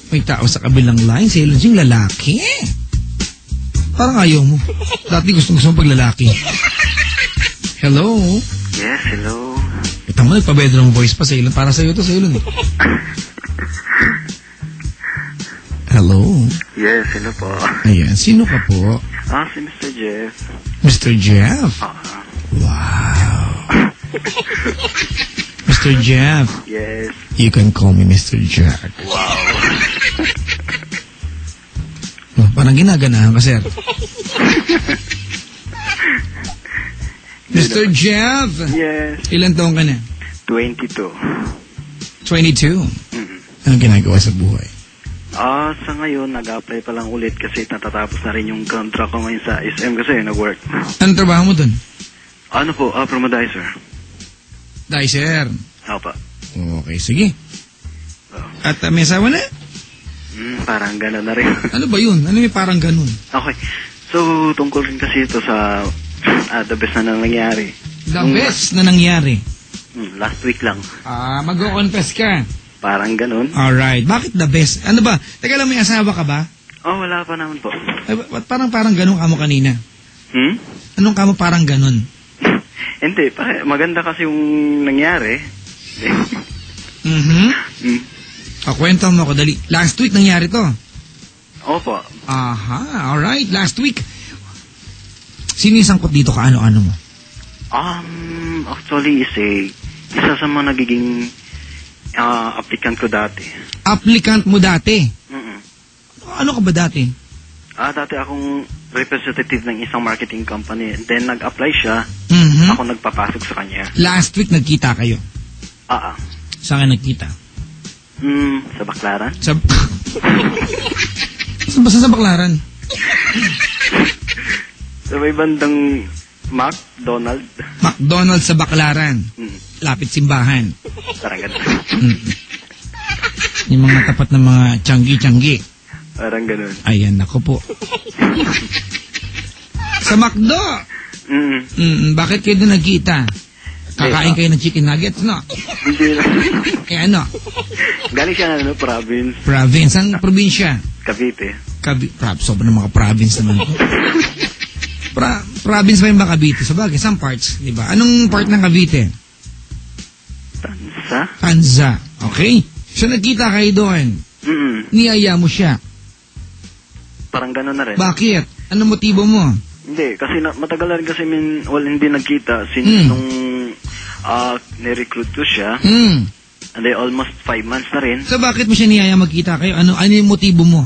May tao sa kabilang line. Sa ilan siyang lalaki. Parang ayaw mo. Dati gusto mo paglalaki. Hello? Yes, hello. Ito mo, nagpa-bedroom voice pa sa ilan. Para sa'yo to, sa ilan eh. Hello? Yes, hello po. Ayan, sino ka po? Si Mr. Jeff. Mr. Jeff? Wow. Mr. Jeff? Yes. You can call me Mr. Jack. Wow. Oh, parang ginaganahan ka, sir. Mr. Jeff? Yes. Ilan taong ka na? 22. 22? Anong ginagawa sa buhay? Sa ngayon, nag-apply pa lang ulit kasi natatapos na rin yung contract ko ngayon sa SM kasi nag-work. Anong trabaho mo dun? Ano po? Promodizer. Dicer. Opo. Okay, sige. At may asawa na? Parang gano'n na rin. Ano ba yun? Ano may parang ganun? Okay. So, tungkol rin kasi ito sa the best na nangyari. The best na nangyari? Last week lang. Mag-o-confess ka? Parang ganun. Alright. Bakit the best? Ano ba? Teka lang, may asawa ka ba? Wala pa naman po. Ay, parang ganun ka mo kanina. Anong ka mo parang ganun? Hindi, maganda kasi yung nangyari. Kwento mo ako, dali. Last week nangyari to? Opo. Aha, alright. Last week. Sino yung sangkot dito ka? Ano-ano mo? Actually, isa sa mga nagiging applicant ko dati. Applicant mo dati? Ano ka ba dati? Dati akong representative ng isang marketing company. Then, nag-apply siya. Ako nagpapasok sa kanya. Last week, nagkita kayo? Saan ka nagkita? Sa Baclaran. Basta sa Baclaran? Sa may bandang McDonald's. McDonald's sa Baclaran? Lapit simbahan? Parang ganun. Yung mga tapat na mga tiyanggi-tiyanggi. Parang ganun. Ayan, ako po. Sa McDo? Bakit kayo doon nagkita? Kakain kayo ng chicken nuggets, no? Hindi lang. Ano? Galing siya na, province. Province? Ang probinsya? Cavite. Sobrang mga province naman ko. Province ba yung ba Cavite? Sabagay, some parts, di ba? Anong part ng Cavite? Tanza. Okay. So, nagkita kayo doon. Niyaya mo siya. Parang gano'n na rin. Bakit? Anong motibo mo? Hindi, kasi matagal na rin kasi hindi nagkita since nung nirecruit ko siya. And then almost 5 months na rin. So, bakit mo siya niyaya magkita kayo? Ano yung motibo mo?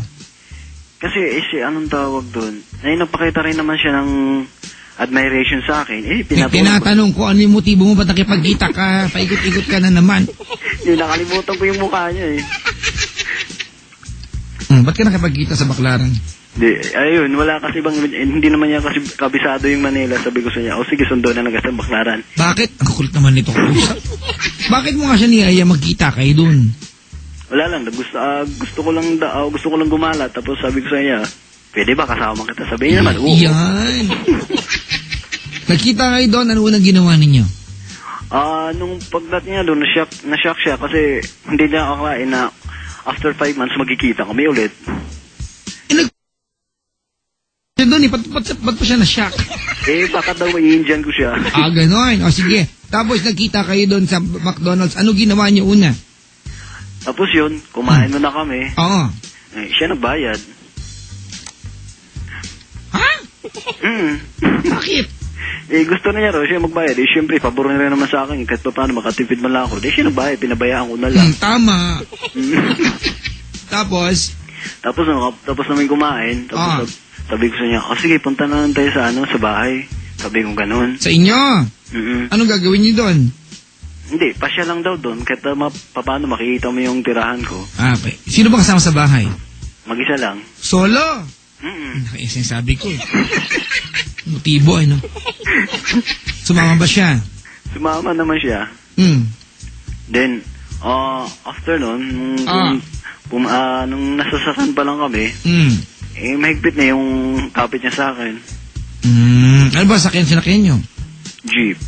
Kasi, anong tawag doon? Nagpakita rin naman siya ng admiration sa akin. Tinatanong ko, ano yung motibo mo? Ba't nakipagkita ka? Paikot-ikot ka na naman. Nakalimutan ko yung mukha niya Ba't ka nakipagkita sa Baclaran? Ayun, wala kasi hindi naman niya kasi kabisado yung Manila. Sabi ko sa niya, sige, sundo na lang sa Baclaran. Bakit? Ang kulit naman nito. Bakit mo nga siya niyaya magkita kayo dun? Wala lang, gusto ko lang gumala. Tapos sabi ko sa niya, pwede ba kasama kita? Sabi niya naman, oo. Yan. Nagkita kayo doon, ano unang ginawa ninyo? Nung pagdat niya doon, na-shock siya kasi hindi niya akalain na after 5 months magkikita kami ulit. Doon ba't pa siya na-shock? Baka daw i-Indian ko siya. Ganon. O sige. Tapos nagkita kayo doon sa McDonald's. Ano ginawa niyo una? Tapos yun, kumain na kami. Oo. Siya nagbayad. Ha? Bakit? Gusto na niya raw siya magbayad. Siyempre, pabor na rin naman sa akin. Kahit pa paano makatipid man lang ako. Siya nagbayad. Pinabayaan ko na lang. Tama. Tapos namin kumain. Tapos sabi ko sa niya, sige, punta na lang tayo sa bahay. Sabi ko ganun. Sa inyo? Anong gagawin niyo doon? Hindi, pasya lang daw doon. Kahit paano makikita mo yung tirahan ko. Okay. Sino ba kasama sa bahay? Mag-isa lang. Solo? Sabi ko. Motibo, no? Sumama ba siya? Sumama naman siya. Then, after nun, nung nasasakan pa lang kami, mahigpit na yung kapit niya sa akin. Ano ba sinakyan nyo? Jeep.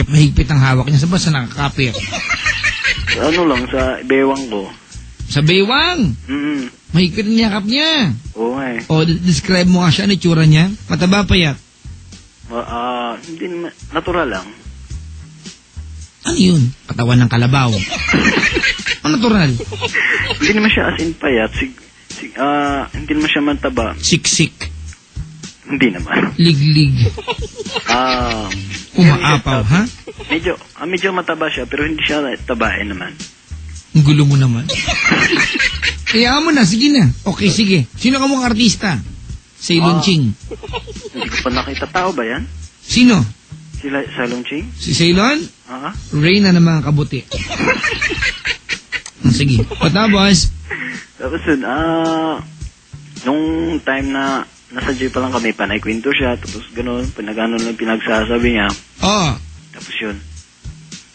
Mahigpit ang hawak niya. Sa nakakapit? Sa bewang ko. Sa baywang? Mahigpit ang yakap niya. Oo nga eh. O, describe mo nga siya, ano itsura niya? Mataba payat? Hindi naman, natural lang. Ano yun? Katawan ng kalabaw. Ano natural? Hindi naman siya as in payat. Hindi naman siya mataba. Siksik. Hindi naman. Liglig. Umaapaw, ha? Medyo mataba siya, pero hindi siya tabain naman. Ang gulo mo naman. Kaya mo na, sige na. Okay, sige. Sino ka mong artista? Ceylon Ching. Hindi ko pa nakita. Tao ba yan? Sino? Ceylon Ching? Si Ceylon? Reyna ng mga kabuti. Sige. Patapos? Tapos yun, nung time na nasa J pa lang kami, panay kwento siya, tapos gano'n, pinagano lang pinagsasabi niya. Tapos yun.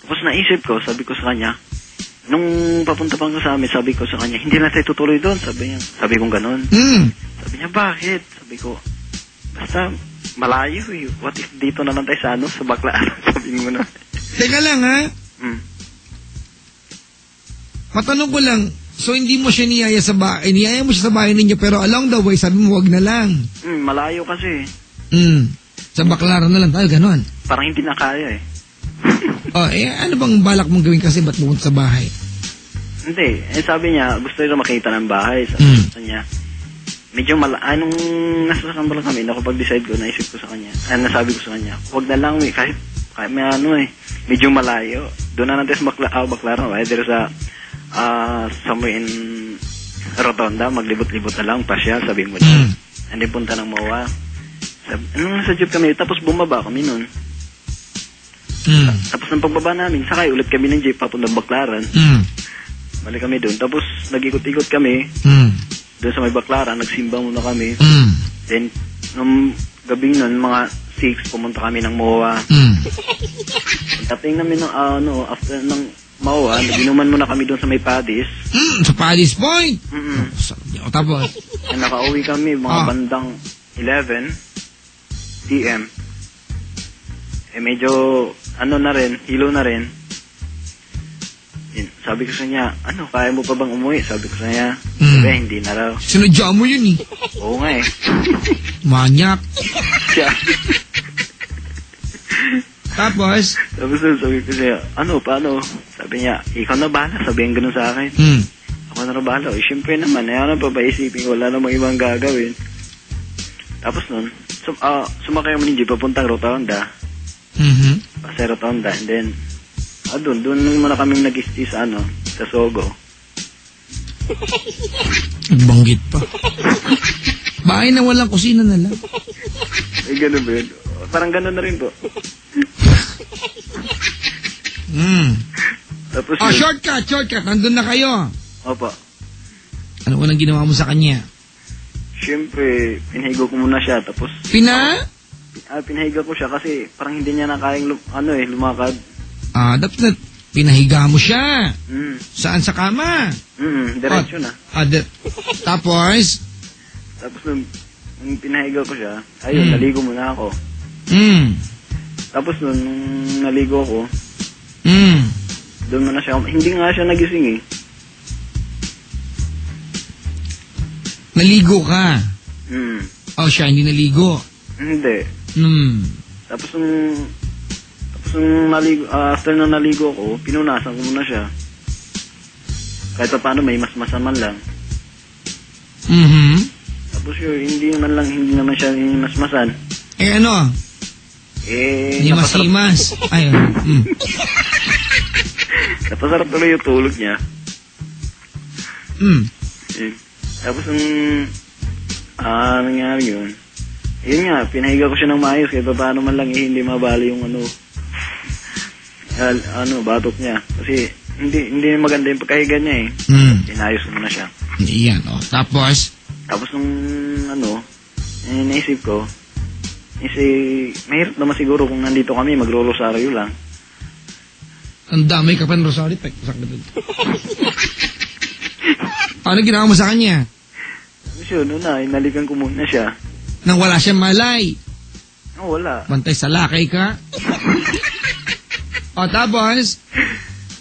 Tapos naisip ko, sabi ko sa kanya, nung papunta pang sa amin, sabi ko sa kanya, hindi na tayo tutuloy doon, sabi niya. Sabi kong gano'n. Sabi niya, bakit? Sabi ko, basta malayo eh. What if dito na lang tayo sa Baclaran? Sabi mo na. Teka lang ha? Matanong ko lang, so hindi mo siya niyaya sa bahay, niyaya mo siya sa bahay ninyo, pero along the way, sabi mo, wag na lang. Malayo kasi. Sa Baclaran na lang tayo, gano'n. Parang hindi na kaya eh. Ano bang balak mong gawin kasi ba't pumunta sa bahay? Hindi. Sabi niya, gusto niya makita ng bahay. Sabi niya, medyo nung nasasakang lang kami, nakapag-decide ko, naisip ko sa kanya, nasabi ko sa kanya, huwag na lang, kahit may medyo malayo. Doon na natin sa Baclaran, either sa somewhere in Rotonda, maglibot-libot na lang, pasyal, sabi mo niya. Hindi punta ng MOA. Nung nasa jeep kami, tapos bumaba kami nun. Tapos ng pagbaba namin, sakay ulit kami ng jeep papuntang Baclaran. Balik kami doon. Tapos nag-ikot-ikot kami. Doon sa may Baclaran, nagsimba muna kami. Then, nung gabi nun, mga 6, pumunta kami ng MOA. Tapos namin ng, after ng MOA, naginuman muna kami doon sa may Padis. Sa Padis Point? Tapos? Nakauwi kami, mga bandang 11 p.m. Medyo, na rin, hilo na rin. Sabi ko sa niya, kaya mo pa bang umuwi? Sabi ko sa niya, hindi na raw. Sinadya mo yun eh. Oo nga eh. Manyak. Siya. Tapos? Tapos sabi ko siya, paano? Sabi niya, ikaw na bahala, sabihin ganun sa akin. Ako na bahala. Siyempre naman, ano pa ba isipin, wala namang ibang gagawin. Tapos nun, sumakay mo ni Jeep, papuntang Rotonda. Sa Rotonda, and then, doon muna kaming nag-stay sa Sogo. Nagbanggit pa. Bahay na walang kusina na lang. Ganun ba yun? Parang ganun na rin po. Tapos shortcut. Nandun na kayo. Opo. Ano unang ginawa mo sa kanya? Siyempre, pinahigo ko muna siya, tapos... Pinahiga ko siya kasi parang hindi niya na kayang lumakad. Dapat pinahiga mo siya. Saan sa kama? Diretso na. Tapos? Tapos nung pinahiga ko siya, naligo muna ako. Tapos nung naligo ako, doon mo na siya, hindi nga siya nagising eh. Naligo ka? Siya hindi naligo? Hindi. Tapos nung naligo, after na naligo ko, pinunasan ko muna siya. Kahit pa paano may masmasan man lang. Tapos yun, hindi naman siya masmasan. Hindi masimas. Ayun. Napasarap tuloy yung tulog niya. Tapos nangyari yun. Yun nga, pinahiga ko siya ng maayos kahit paano man lang hindi mabali yung batok niya. Kasi hindi maganda yung pagkahiga niya eh. Pinayos ko muna siya. Yan, Tapos nung naisip ko, mahirap naman siguro kung nandito kami, magro-rosaryo lang. Ang damay ka pa ng rosaryo, Ano ginawa mo sa kanya? Tapos yun, inalikan ko muna siya. Nang wala siyang malay. Wala. Bantay sa lakay ka. Tapos?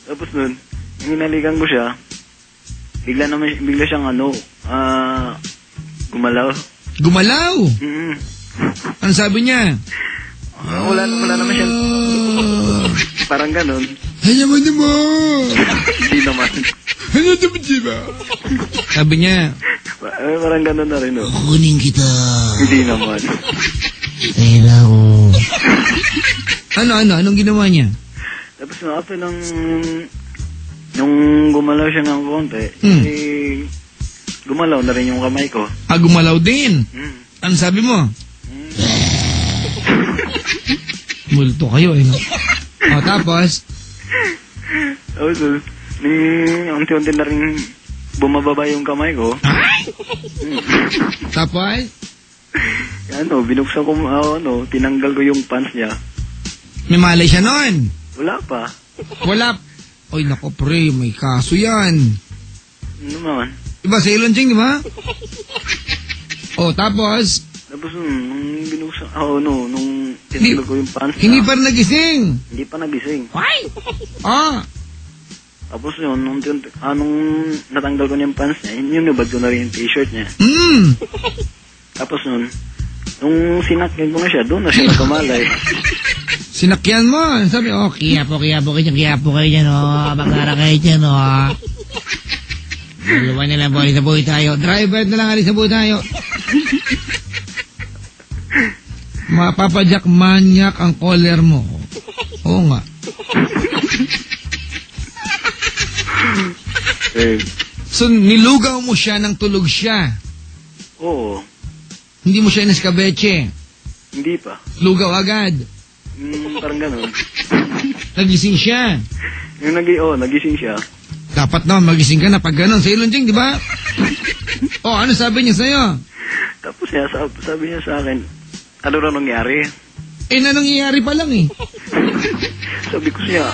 Tapos nun, hinalikan ko siya. bigla siyang gumalaw. Gumalaw? Ano sabi niya? Wala naman siya. Parang ganun. Ano mo? Hindi naman. Ano naman diba? Sabi niya. Parang ganun na rin, Kunin kita. Hindi naman. Kailangan ko. Anong ginawa niya? Tapos after nung gumalaw siya ng konti, gumalaw na rin yung kamay ko. Gumalaw din? Ano sabi mo? Multo kayo, no? Tapos? Unti-unti na rin bumababa yung kamay ko. Tapos? Binuksan ko, tinanggal ko yung pants niya. May malay siya nun? Wala pa. Wala? Oy, nako pre, may kaso yan. Ano naman? Diba, sa ilonching, di ba? Tapos? Tapos nung binuksan, nung tinanggal ko yung pants niya. Hindi pa nagising? Hindi pa nagising. Why? Tapos yun, nung natanggal ko niya yung pants niya, yung nabad ko na rin yung t-shirt niya. Tapos nung sinakyan ko na siya, doon na siya nakamalay. Sinakyan mo? Sabi, kiyapo kayo dyan, baklara kayo dyan, Dalawa na lang po, alis na buhay tayo. Driver na lang, alis na buhay tayo. Mapapadyak manyak ang collar mo. Oo nga. So, nilugaw mo siya nang tulog siya? Oo. Hindi mo siya inaskabeche? Hindi pa. Lugaw agad? Parang gano'n. Nagising siya? Nagising siya. Dapat naman magising ka na pag gano'n. Sa ilonching, di ba? Ano sabi niya sa'yo? Tapos sabi niya sa akin, ano na nangyari? Nangyayari pa lang eh. Sabi ko siya.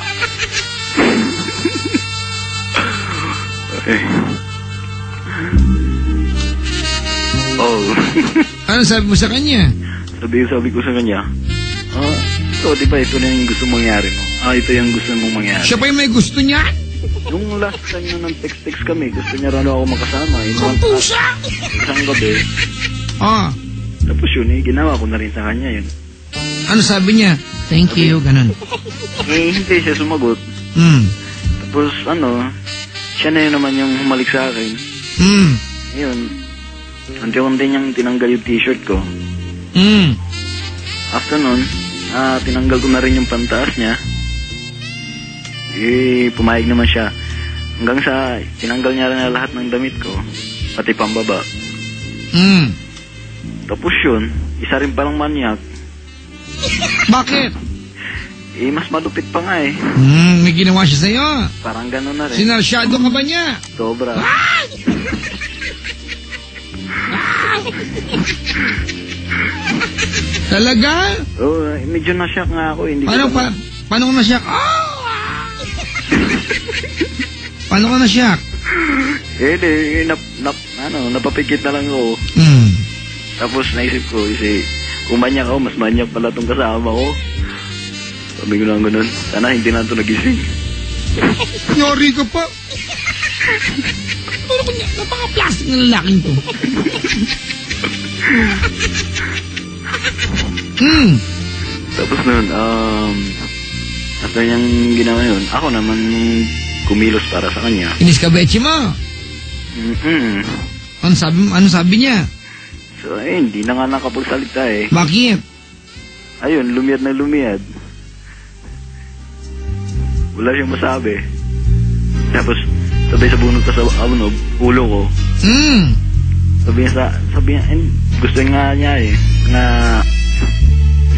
Ano sabi mo sa kanya? Sabi ko sa kanya, di ba ito na yung gusto mangyari mo? Ito yung gusto mong mangyari. Siya pa yung may gusto niya? Nung last time na ng text kami, gusto niya rin ako makasama. Kumpusa! Isang gabi. Tapos yun, ginawa ko na rin sa kanya yun. Ano sabi niya? Thank you, ganun. Hindi siya sumagot. Tapos siya na yun naman yung humalik sa akin. Yun. Unti-unti niyang tinanggal yung t-shirt ko. After nun, tinanggal ko na rin yung pantaas niya. Pumayag naman siya. Hanggang sa tinanggal niya rin lahat ng damit ko. Pati pambaba. Tapos yun, isa rin palang manyak. Bakit? Mas malupit pa nga eh. May ginawa siya sa'yo. Parang gano'n na rin. Sinarsyado ka ba niya? Sobra. Talaga? Medyo na-shock nga ako. Paano ka na-shock? Paano ka na-shock? Napapikit na lang ako. Tapos naisip ko, kung manyak ako, mas manyak pala itong kasama ko. Sabi ko lang ganun, sana hindi na ito nagising. Yori ka pa. Ano kanya, napaka-plastic na lalaking to. Tapos nun, after niyang ginawa yun, ako naman kumilos para sa kanya. Iniskabeche mo? Ano sabi niya? So, hindi na nga nakapagsalita eh. Bakit? Ayun, lumiyad na lumiyad. Wala siyang masabi. Tapos, sabay sa bunot ka sa ulo ko. Sabi niya, gusto nga niya eh, na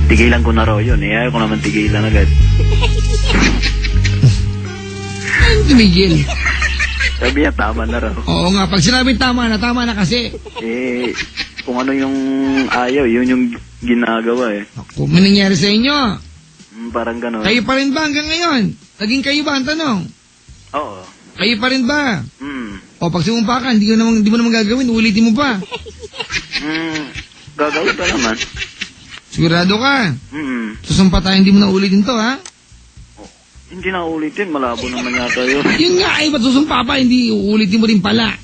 tigilan ko na raw yun. Ayaw ko naman tigilan agad. Ano tumigil? Sabi niya, tama na raw. Oo nga, pag sinabi tama na kasi. Kung ano yung ayaw, yun yung ginagawa eh. Ako, may nangyari sa inyo? Parang gano'n. Kayo pa rin ba hanggang ngayon? Naging kayo ba ang tanong? Oo. Kayo pa rin ba? Pag sumumpa ka, hindi mo naman gagawin, ulitin mo pa. Gagawin pa naman. Sigurado ka? Susumpa tayo, hindi mo na ulitin to, ha? Hindi na uulitin, malabo naman yata yun. Yun nga, ba't susumpa pa, hindi uulitin mo rin pala.